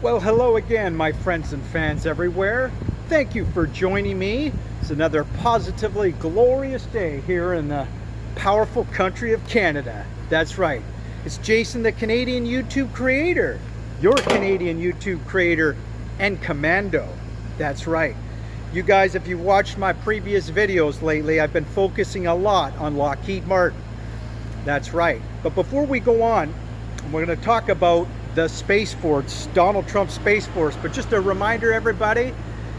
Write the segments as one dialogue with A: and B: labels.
A: Well, hello again, my friends and fans everywhere. Thank you for joining me. It's another positively glorious day here in the powerful country of Canada. That's right. It's Jason, the Canadian YouTube creator, your Canadian YouTube creator and commando. That's right. You guys, if you've watched my previous videos lately, I've been focusing a lot on Lockheed Martin. That's right. But before we go on, we're going to talk about the Space Force, Donald Trump's Space Force. But just a reminder, everybody,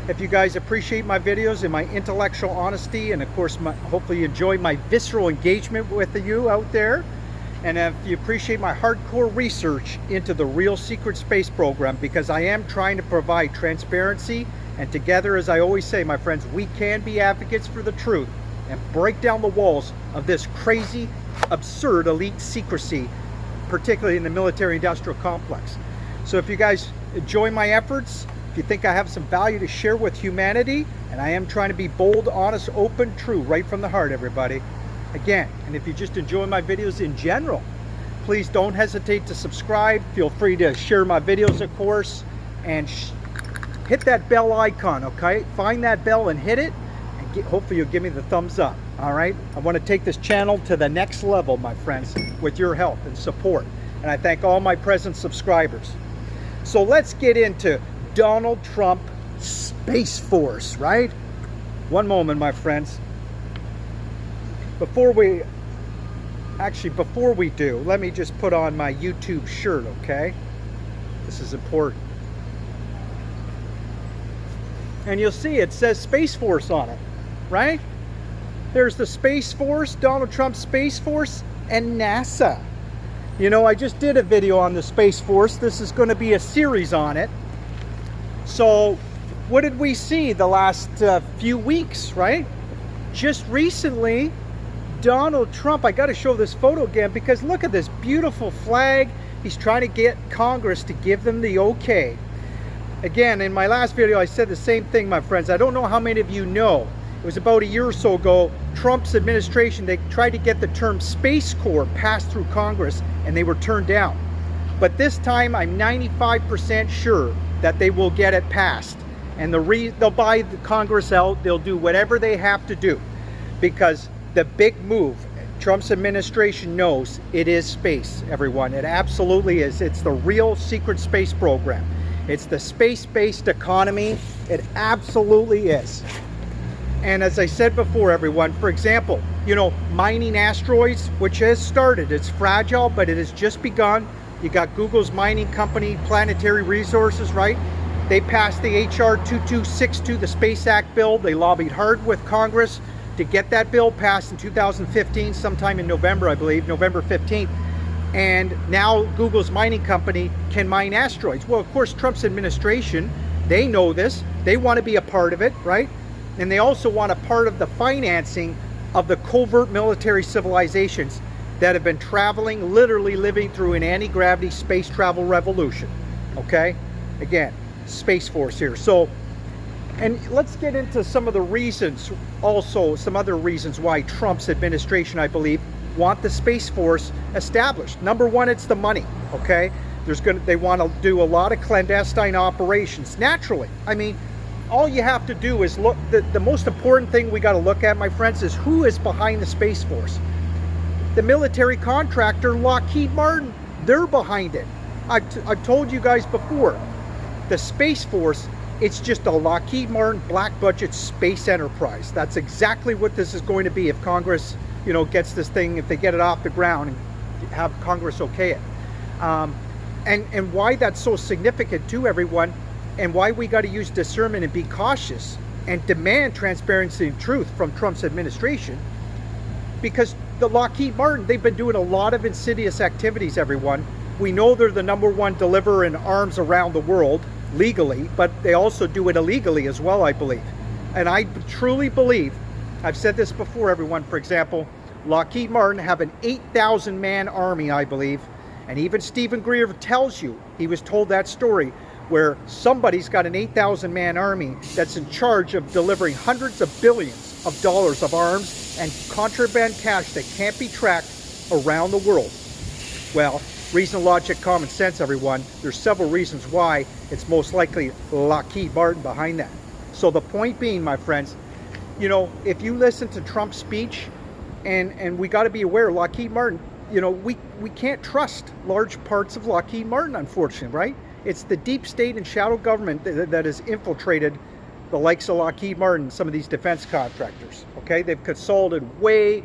A: if you guys appreciate my videos and my intellectual honesty, and of course, hopefully you enjoy my visceral engagement with you out there, and if you appreciate my hardcore research into the real secret space program, because I am trying to provide transparency, and together, as I always say, my friends, we can be advocates for the truth and break down the walls of this crazy, absurd elite secrecy, particularly in the military-industrial complex. So if you guys enjoy my efforts, if you think I have some value to share with humanity, and I am trying to be bold, honest, open, true, right from the heart, everybody. Again, and if you just enjoy my videos in general, please don't hesitate to subscribe. Feel free to share my videos, of course, and hit that bell icon, okay? Find that bell and hit it, and hopefully you'll give me the thumbs up. All right, I want to take this channel to the next level, my friends, with your help and support. And I thank all my present subscribers. So let's get into Donald Trump Space Force, right? One moment, my friends. Before we do, let me just put on my YouTube shirt, okay? This is important. And you'll see it says Space Force on it, right? There's the Space Force, Donald Trump's Space Force, and NASA. You know, I just did a video on the Space Force. This is going to be a series on it. So, what did we see the last few weeks, right? Just recently, Donald Trump, I got to show this photo again because look at this beautiful flag. He's trying to get Congress to give them the okay. Again, in my last video, I said the same thing, my friends. I don't know how many of you know. It was about a year or so ago, Trump's administration, they tried to get the term Space Corps passed through Congress, and they were turned down. But this time, I'm 95% sure that they will get it passed. And they'll buy the Congress out, they'll do whatever they have to do. Because the big move, Trump's administration knows it is space, everyone. It absolutely is. It's the real secret space program. It's the space-based economy. It absolutely is. And as I said before, everyone, for example, you know, mining asteroids, which has started. It's fragile, but it has just begun. You got Google's mining company, Planetary Resources, right? They passed the HR 2262, the Space Act bill. They lobbied hard with Congress to get that bill passed in 2015, sometime in November, I believe, November 15th. And now Google's mining company can mine asteroids. Well, of course, Trump's administration, they know this. They want to be a part of it, right? And they also want a part of the financing of the covert military civilizations that have been traveling, literally living through an anti-gravity space travel revolution. Okay? Again, Space Force here. So, and let's get into some of the reasons, also some other reasons why Trump's administration, I believe, want the Space Force established. Number one, it's the money, okay? They want to do a lot of clandestine operations. Naturally, I mean, all you have to do is look, the most important thing we got to look at, my friends, is who is behind the Space Force. The military contractor, Lockheed Martin, they're behind it. I've told you guys before, the Space Force, it's just a Lockheed Martin black budget space enterprise. That's exactly what this is going to be if Congress, you know, gets this thing, if they get it off the ground and have Congress okay it. And why that's so significant to everyone, and why we got to use discernment and be cautious and demand transparency and truth from Trump's administration, because the Lockheed Martin, they've been doing a lot of insidious activities, everyone. We know they're the #1 deliverer in arms around the world, legally, but they also do it illegally as well, I believe. And I truly believe, I've said this before, everyone, for example, Lockheed Martin have an 8,000 man army, I believe, and even Stephen Greer tells you, he was told that story, where somebody's got an 8,000 man army that's in charge of delivering hundreds of billions of dollars of arms and contraband cash that can't be tracked around the world. Well, Reason, logic, common sense, everyone. There's several reasons why it's most likely Lockheed Martin behind that. So the point being, my friends, you know, if you listen to Trump's speech, and we got to be aware, Lockheed Martin, you know, we can't trust large parts of Lockheed Martin, unfortunately, right? It's the deep state and shadow government that has infiltrated the likes of Lockheed Martin, some of these defense contractors, okay? They've consolidated way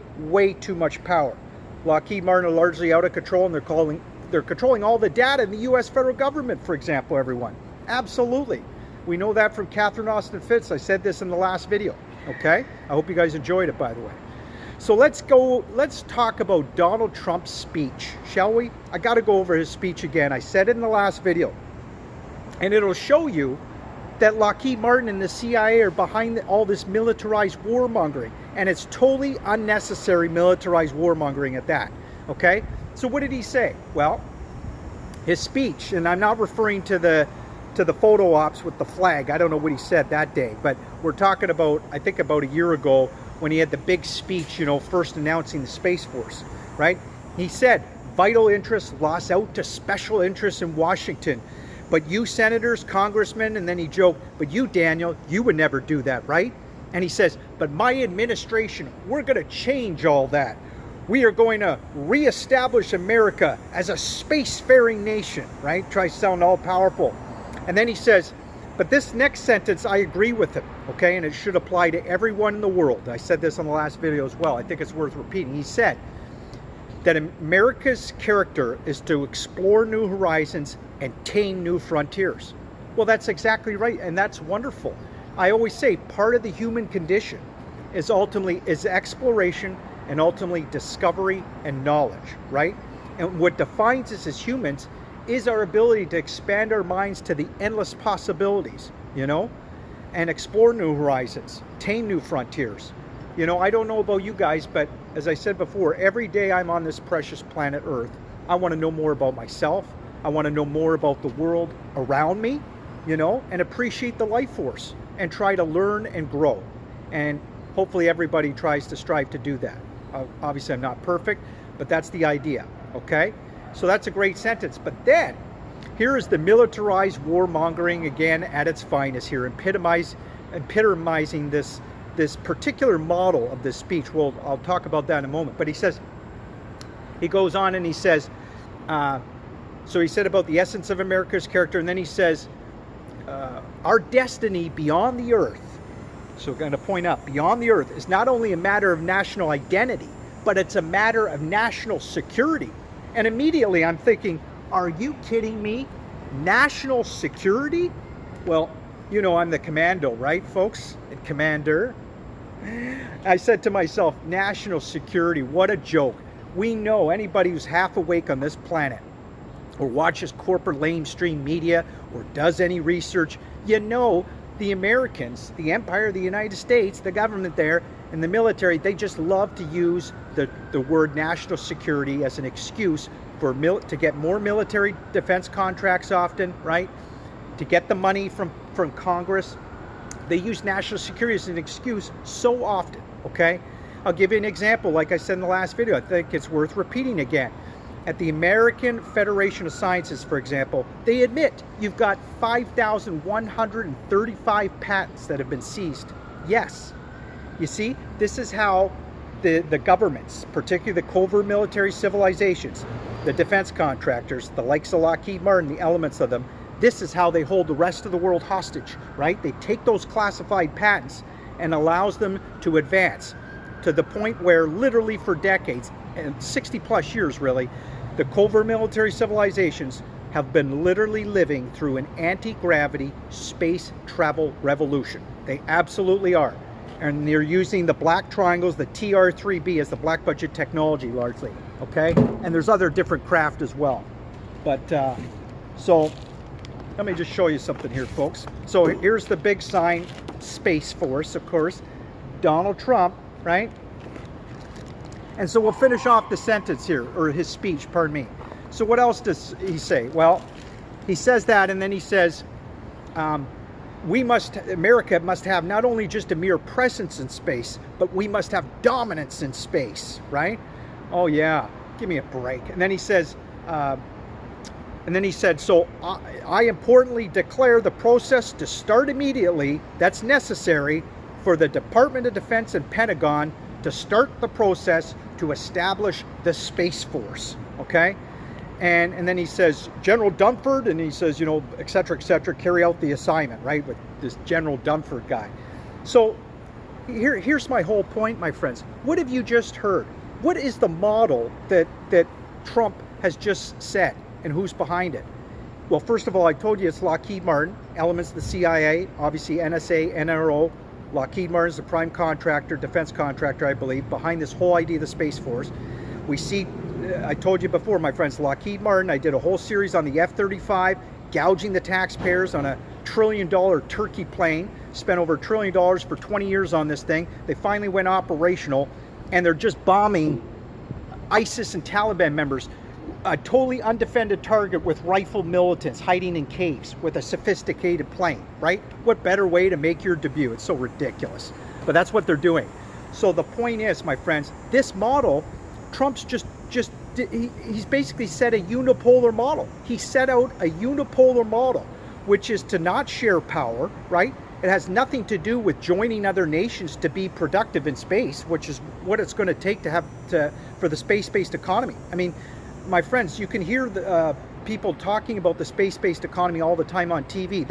A: too much power. Lockheed Martin are largely out of control, and they're controlling all the data in the U.S. federal government, for example, everyone. Absolutely. We know that from Catherine Austin Fitts. I said this in the last video, okay? I hope you guys enjoyed it, by the way. So let's talk about Donald Trump's speech, shall we? I got to go over his speech again. I said it in the last video. And it'll show you that Lockheed Martin and the CIA are behind all this militarized warmongering. And it's totally unnecessary militarized warmongering at that, okay? So what did he say? Well, his speech, and I'm not referring to the photo ops with the flag. I don't know what he said that day, but we're talking about, I think about a year ago, when he had the big speech, you know, first announcing the Space Force, right? He said, vital interests lost out to special interests in Washington. But you senators, congressmen, and then he joked, but you, Daniel, you would never do that, right? And he says, but my administration, we're going to change all that. We are going to reestablish America as a spacefaring nation, right? Tries to sound all powerful. And then he says, but this next sentence, I agree with him, okay? And it should apply to everyone in the world. I said this on the last video as well. I think it's worth repeating. He said that America's character is to explore new horizons and tame new frontiers. Well, that's exactly right, and that's wonderful. I always say part of the human condition is exploration and ultimately discovery and knowledge, right? And what defines us as humans is our ability to expand our minds to the endless possibilities, you know, and explore new horizons, tame new frontiers. You know, I don't know about you guys, but as I said before, every day I'm on this precious planet Earth, I want to know more about myself. I want to know more about the world around me, you know, and appreciate the life force and try to learn and grow. And hopefully everybody tries to strive to do that. Obviously, I'm not perfect, but that's the idea, okay? So that's a great sentence. But then, here is the militarized warmongering again at its finest here, epitomizing this particular model of this speech. Well, I'll talk about that in a moment. But he goes on and he says, so he said about the essence of America's character, and then he says, our destiny beyond the earth, so we're going to point out, beyond the earth is not only a matter of national identity, but it's a matter of national security. And immediately I'm thinking, are you kidding me? National security? Well, you know I'm the commando, right, folks? And commander. I said to myself, national security, what a joke. We know anybody who's half awake on this planet or watches corporate lamestream media or does any research, you know the Americans, the Empire of the United States, the government there, and the military, they just love to use the word national security as an excuse for to get more military defense contracts often, right? To get the money from Congress. They use national security as an excuse so often, okay? I'll give you an example, like I said in the last video. I think it's worth repeating again. At the American Federation of Sciences, for example, they admit you've got 5,135 patents that have been seized. Yes. You see, this is how the governments, particularly the covert military civilizations, the defense contractors, the likes of Lockheed Martin, the elements of them, this is how they hold the rest of the world hostage, right? They take those classified patents and allows them to advance to the point where literally for decades, and 60 plus years really, the covert military civilizations have been literally living through an anti-gravity space travel revolution. They absolutely are. And they're using the black triangles, the TR-3B as the black budget technology largely, okay? And there's other different craft as well. But, so, let me just show you something here, folks. So here's the big sign, Space Force, of course. Donald Trump, right? And so we'll finish off the sentence here, or his speech, pardon me. So what else does he say? Well, he says that, and then he says, America must have not only just a mere presence in space, but we must have dominance in space, right? Oh yeah, give me a break. And then he says, And then he said, so I importantly declare the process to start immediately that's necessary for the Department of Defense and Pentagon to start the process to establish the Space Force, okay? And then he says, General Dunford, and he says, you know, et cetera, carry out the assignment, right, with this General Dunford guy. So here's my whole point, my friends. What have you just heard? What is the model that Trump has just said, and who's behind it? Well, first of all, I told you it's Lockheed Martin, elements of the CIA, obviously NSA, NRO. Lockheed Martin is the prime contractor, defense contractor, I believe, behind this whole idea of the Space Force. We see, I told you before, my friends, Lockheed Martin, I did a whole series on the F-35, gouging the taxpayers on a $1 trillion turkey plane, spent over $1 trillion for 20 years on this thing. They finally went operational, and they're just bombing ISIS and Taliban members, a totally undefended target with rifle militants hiding in caves with a sophisticated plane, right? What better way to make your debut? It's so ridiculous, but that's what they're doing. So the point is, my friends, this model, Trump's he's basically set a unipolar model. He set out a unipolar model, which is to not share power, right? It has nothing to do with joining other nations to be productive in space, which is what it's going to take for the space-based economy. I mean, my friends, you can hear the people talking about the space-based economy all the time on TV.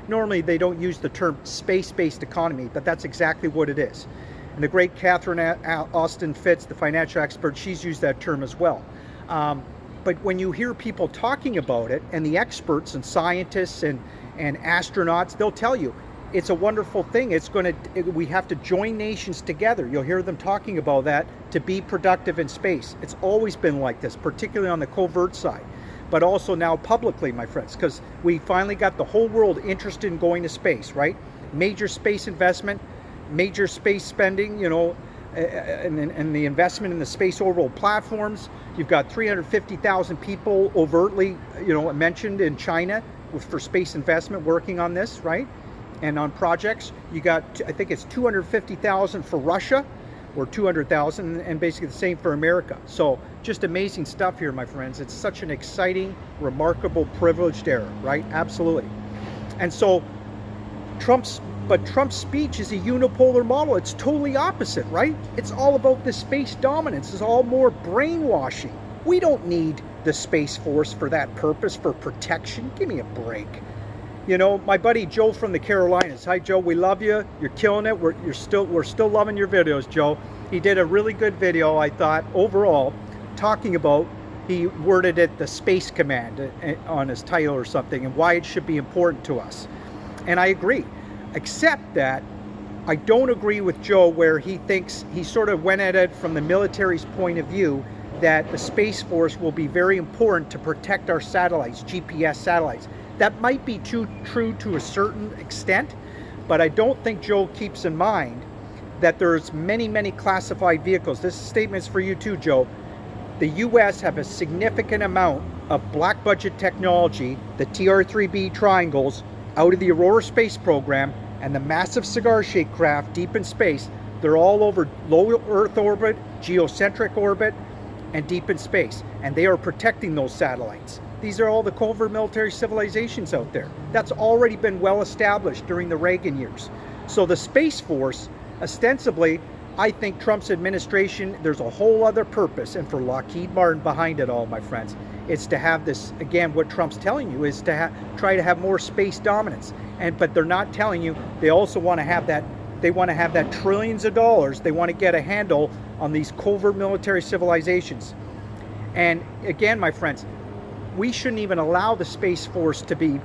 A: Normally they don't use the term space-based economy, but that's exactly what it is. And the great Catherine Austin Fitts, the financial expert, she's used that term as well. But when you hear people talking about it, and the experts and scientists and astronauts, they'll tell you it's a wonderful thing. We have to join nations together. You'll hear them talking about that to be productive in space. It's always been like this, particularly on the covert side, but also now publicly, my friends, because we finally got the whole world interested in going to space, right? Major space investment, major space spending, you know, and the investment in the space orbital platforms. You've got 350,000 people overtly, you know, mentioned in China for space investment working on this, right? And on projects, you got, I think it's 250,000 for Russia, or 200,000, and basically the same for America. So just amazing stuff here, my friends. It's such an exciting, remarkable, privileged era, right? Absolutely. And so Trump's speech is a unipolar model. It's totally opposite, right? It's all about the space dominance. It's all more brainwashing. We don't need the Space Force for that purpose, for protection. Give me a break. You know, my buddy Joe from the Carolinas. Hi, Joe. We love you. You're killing it. We're still loving your videos, Joe. He did a really good video, I thought, overall, talking about, he worded it the Space Command on his title or something, and why it should be important to us. And I agree, except that I don't agree with Joe where he thinks, he sort of went at it from the military's point of view, that the Space Force will be very important to protect our satellites, GPS satellites. That might be true to a certain extent, but I don't think Joe keeps in mind that there's many classified vehicles. This statement's for you too, Joe. The U.S. have a significant amount of black budget technology, the TR-3B triangles, out of the Aurora space program, and the massive cigar-shaped craft deep in space. They're all over low Earth orbit, geocentric orbit, and deep in space. And they are protecting those satellites. These are all the covert military civilizations out there. That's already been well established during the Reagan years. So the Space Force, ostensibly, I think Trump's administration, there's a whole other purpose, and for Lockheed Martin behind it all, my friends. It's to have this, again, what Trump's telling you is to try to have more space dominance. But they're not telling you, they also want to have that, they want to have that trillions of dollars. They want to get a handle on these covert military civilizations. And again, my friends, we shouldn't even allow the Space Force to be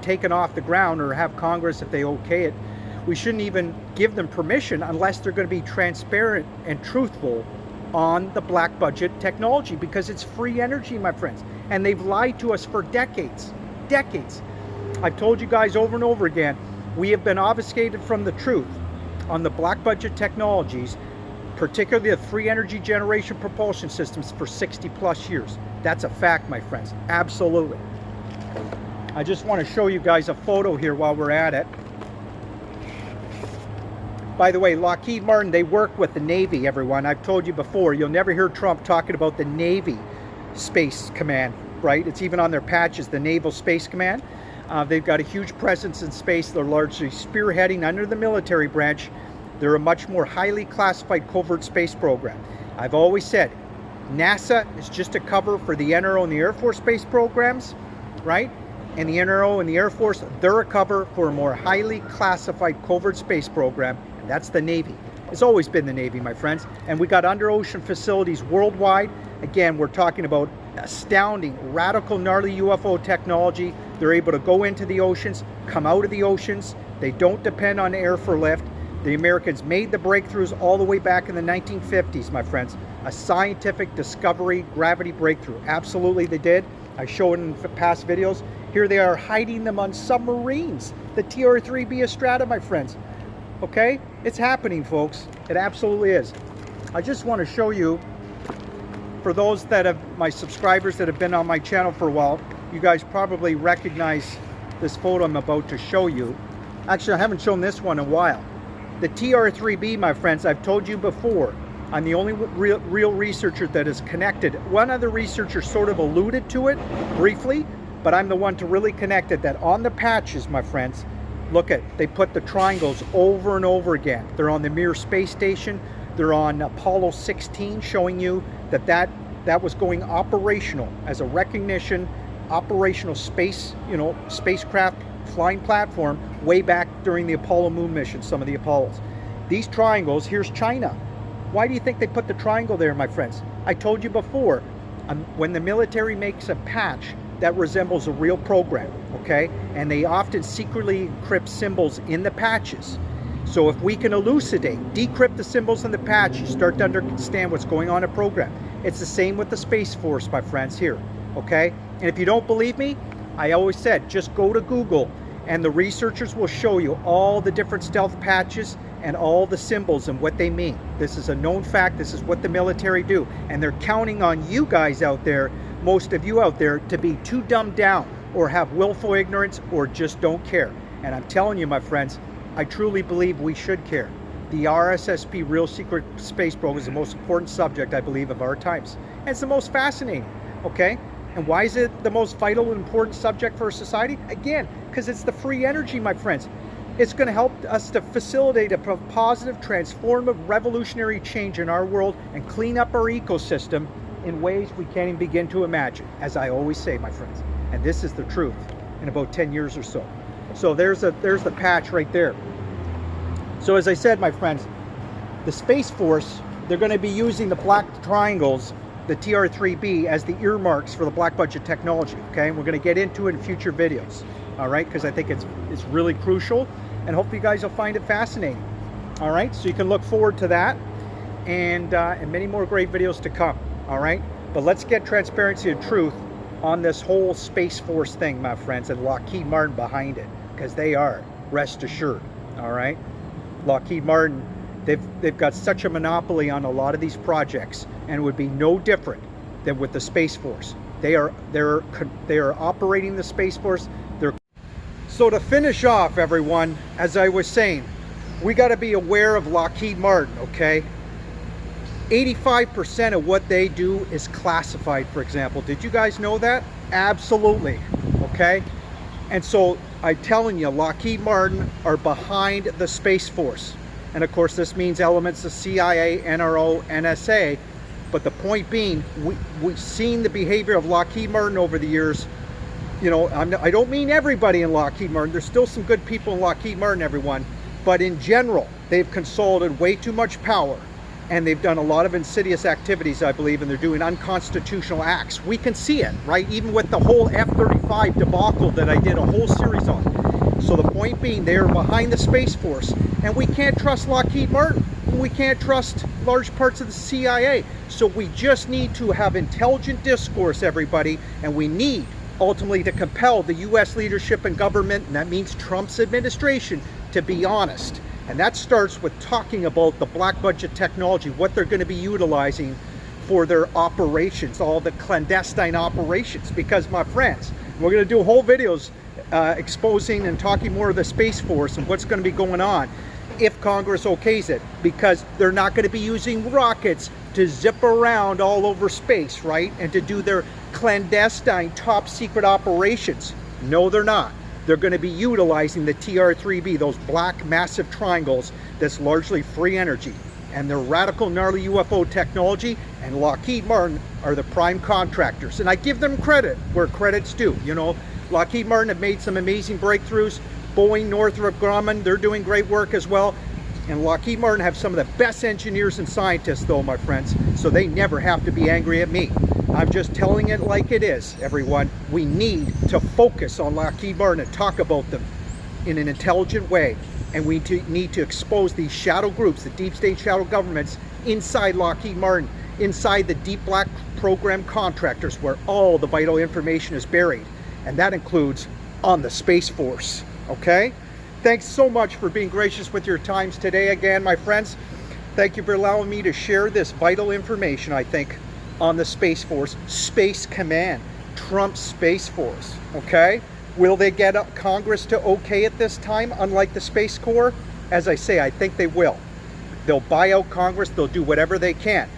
A: taken off the ground, or have Congress, if they okay it. We shouldn't even give them permission unless they're going to be transparent and truthful on the black budget technology, because it's free energy, my friends. And they've lied to us for decades. I've told you guys over and over again, we have been obfuscated from the truth on the black budget technologies, particularly the free energy generation propulsion systems, for 60+ years. That's a fact, my friends. Absolutely. I just want to show you guys a photo here while we're at it. By the way, Lockheed Martin, they work with the Navy, everyone. I've told you before, you'll never hear Trump talking about the Navy Space Command. right? It's even on their patches, the Naval Space Command. They've got a huge presence in space. They're largely spearheading under the military branch. They're a much more highly classified covert space program. I've always said, NASA is just a cover for the NRO and the Air Force space programs, right? And the NRO and the Air Force, they're a cover for a more highly classified covert space program, and that's the Navy. It's always been the Navy, my friends. And we got under ocean facilities worldwide. Again, we're talking about astounding, radical, gnarly UFO technology. They're able to go into the oceans, come out of the oceans. They don't depend on air for lift. The Americans made the breakthroughs all the way back in the 1950s, my friends. A scientific discovery, gravity breakthrough. Absolutely they did. I showed in past videos. Here they are hiding them on submarines. The TR-3B Estrada, my friends. Okay? It's happening, folks. It absolutely is. I just want to show you, for those that have, my subscribers that have been on my channel for a while, you guys probably recognize this photo I'm about to show you. Actually, I haven't shown this one in a while. The TR-3B, my friends, I've told you before, I'm the only real researcher that is connected. One other researcher sort of alluded to it briefly, but I'm the one to really connect it, that on the patches, my friends, look at, they put the triangles over and over again. They're on the Mir space station. They're on Apollo 16, showing you that that was going operational as a recognition, operational space, spacecraft flying platform way back during the Apollo moon mission, some of the Apollos. These triangles, here's China. Why do you think they put the triangle there, my friends? I told you before, when the military makes a patch, that resembles a real program, okay? And they often secretly encrypt symbols in the patches. So if we can elucidate, decrypt the symbols in the patch, you start to understand what's going on in a program. It's the same with the Space Force, my friends, here, okay? And if you don't believe me, I always said, just go to Google and the researchers will show you all the different stealth patches and all the symbols and what they mean. This is a known fact. This is what the military do. And they're counting on you guys out there, most of you out there, to be too dumbed down or have willful ignorance or just don't care. And I'm telling you, my friends, I truly believe we should care. The RSSP, Real Secret Space Program, is the most important subject, I believe, of our times. And it's the most fascinating, okay? And why is it the most vital and important subject for society? Again, because it's the free energy, my friends. It's going to help us to facilitate a positive, transformative, revolutionary change in our world and clean up our ecosystem in ways we can't even begin to imagine, as I always say, my friends. And this is the truth in about 10 years or so. So there's the patch right there. So as I said, my friends, the Space Force, they're going to be using the black triangles, the TR-3B, as the earmarks for the black budget technology, okay? And we're going to get into it in future videos, all right? Because I think it's really crucial, and hopefully you guys will find it fascinating, all right? So you can look forward to that, and many more great videos to come, all right? But let's get transparency and truth on this whole Space Force thing, my friends, and Lockheed Martin behind it, because they are, rest assured, all right? Lockheed Martin, they've got such a monopoly on a lot of these projects, and it would be no different than with the Space Force. They are operating the Space Force. So to finish off, everyone, as I was saying, we got to be aware of Lockheed Martin, okay? 85% of what they do is classified, for example. Did you guys know that? Absolutely, okay? And so I'm telling you, Lockheed Martin are behind the Space Force. And of course, this means elements of CIA, NRO, NSA. But the point being, we've seen the behavior of Lockheed Martin over the years. You know, I don't mean everybody in Lockheed Martin. There's still some good people in Lockheed Martin, everyone. But in general, they've consolidated way too much power. And they've done a lot of insidious activities, I believe, and they're doing unconstitutional acts. We can see it, right? Even with the whole F-35 debacle that I did a whole series on. So the point being, they are behind the Space Force. And we can't trust Lockheed Martin. We can't trust large parts of the CIA. So we just need to have intelligent discourse, everybody. And we need, ultimately, to compel the U.S. leadership and government, and that means Trump's administration, to be honest. And that starts with talking about the black budget technology, what they're going to be utilizing for their operations, all the clandestine operations. Because, my friends, we're going to do whole videos exposing and talking more of the Space Force and what's going to be going on if Congress okays it. Because they're not going to be using rockets to zip around all over space, right? And to do their clandestine, top secret operations. No, they're not. They're going to be utilizing the TR-3B, those black massive triangles that's largely free energy. And their radical gnarly UFO technology and Lockheed Martin are the prime contractors. And I give them credit where credit's due. You know, Lockheed Martin have made some amazing breakthroughs. Boeing, Northrop Grumman, they're doing great work as well. And Lockheed Martin have some of the best engineers and scientists though, my friends. So they never have to be angry at me. I'm just telling it like it is, everyone. We need to focus on Lockheed Martin and talk about them in an intelligent way. And we need to expose these shadow groups, the deep state shadow governments inside Lockheed Martin, inside the deep black program contractors where all the vital information is buried. And that includes on the Space Force, okay? Thanks so much for being gracious with your times today again, my friends. Thank you for allowing me to share this vital information, I think, on the Space Force, Space Command, Trump's Space Force, okay? Will they get Congress to okay it this time, unlike the Space Corps? As I say, I think they will. They'll buy out Congress, they'll do whatever they can.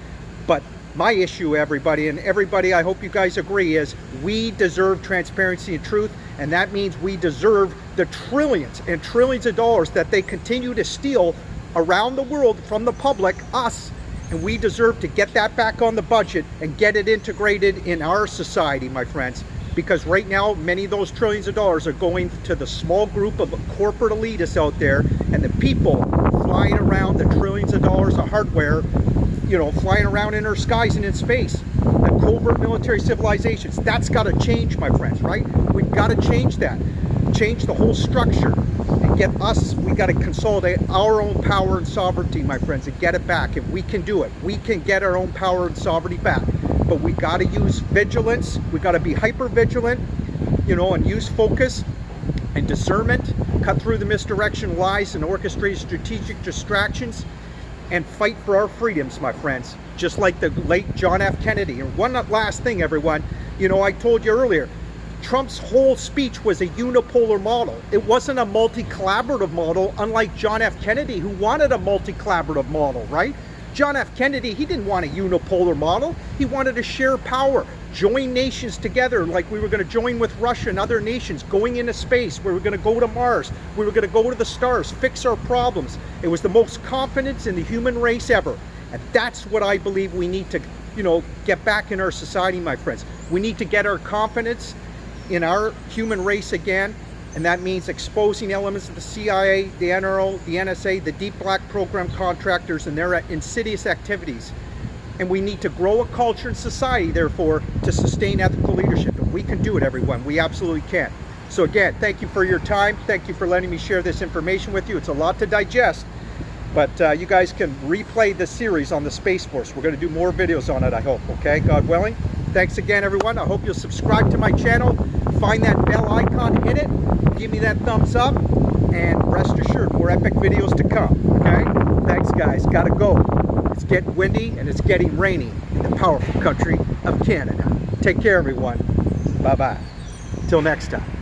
A: But my issue, everybody, and everybody, I hope you guys agree, is we deserve transparency and truth, and that means we deserve the trillions and trillions of dollars that they continue to steal around the world from the public, us, and we deserve to get that back on the budget and get it integrated in our society, my friends. Because right now, many of those trillions of dollars are going to the small group of corporate elitists out there, and the people flying around the trillions of dollars of hardware, you know, flying around in our skies and in space. The covert military civilizations, that's got to change, my friends, right? We've got to change that. Change the whole structure and get us, we got to consolidate our own power and sovereignty, my friends, and get it back. If we can do it, we can get our own power and sovereignty back. But we got to use vigilance. We got to be hyper vigilant, you know, and use focus and discernment, cut through the misdirection, lies, and orchestrate strategic distractions, and fight for our freedoms, my friends, just like the late John F. Kennedy. And one last thing, everyone, you know, I told you earlier, Trump's whole speech was a unipolar model. It wasn't a multi-collaborative model, unlike John F. Kennedy, who wanted a multi-collaborative model, right? John F. Kennedy, he didn't want a unipolar model. He wanted to share power, join nations together like we were going to join with Russia and other nations, going into space. We were going to go to Mars. We were going to go to the stars, fix our problems. It was the most confidence in the human race ever. And that's what I believe we need to, you know, get back in our society, my friends. We need to get our confidence in our human race again. And that means exposing elements of the CIA, the NRO, the NSA, the deep black program contractors and their insidious activities. And we need to grow a culture in society, therefore, to sustain ethical leadership. And we can do it, everyone. We absolutely can. So again, thank you for your time. Thank you for letting me share this information with you. It's a lot to digest. But you guys can replay the series on the Space Force. We're going to do more videos on it, I hope. Okay, God willing. Thanks again, everyone. I hope you'll subscribe to my channel. Find that bell icon, hit it. Give me that thumbs up, and rest assured, more epic videos to come, okay? Thanks, guys. Gotta go. It's getting windy, and it's getting rainy in the powerful country of Canada. Take care, everyone. Bye-bye. Till next time.